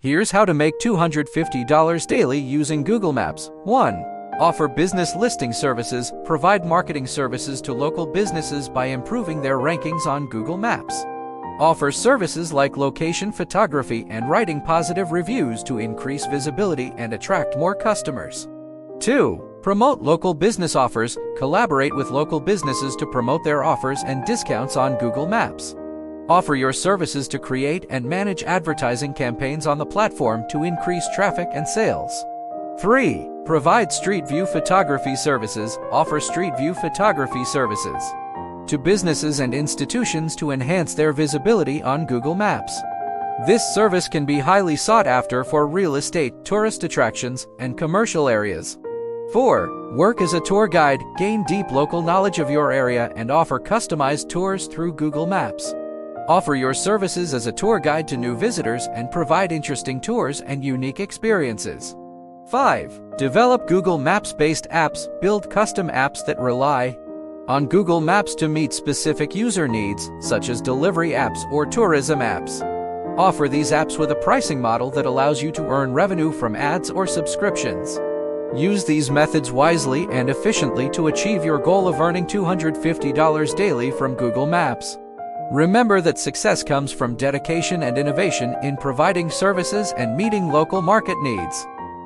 Here's how to make $250 daily using Google Maps. 1. Offer business listing services. Provide marketing services to local businesses by improving their rankings on Google Maps. Offer services like location photography and writing positive reviews to increase visibility and attract more customers. 2. Promote local business offers. Collaborate with local businesses to promote their offers and discounts on Google Maps. Offer your services to create and manage advertising campaigns on the platform to increase traffic and sales. 3. Provide street view photography services. Offer street view photography services to businesses and institutions to enhance their visibility on Google Maps. This service can be highly sought after for real estate, tourist attractions, and commercial areas. 4. Work as a tour guide. Gain deep local knowledge of your area and offer customized tours through Google Maps. Offer your services as a tour guide to new visitors and provide interesting tours and unique experiences. 5. Develop Google Maps-based apps. Build custom apps that rely on Google Maps to meet specific user needs, such as delivery apps or tourism apps. Offer these apps with a pricing model that allows you to earn revenue from ads or subscriptions. Use these methods wisely and efficiently to achieve your goal of earning $250 daily from Google Maps. Remember that success comes from dedication and innovation in providing services and meeting local market needs.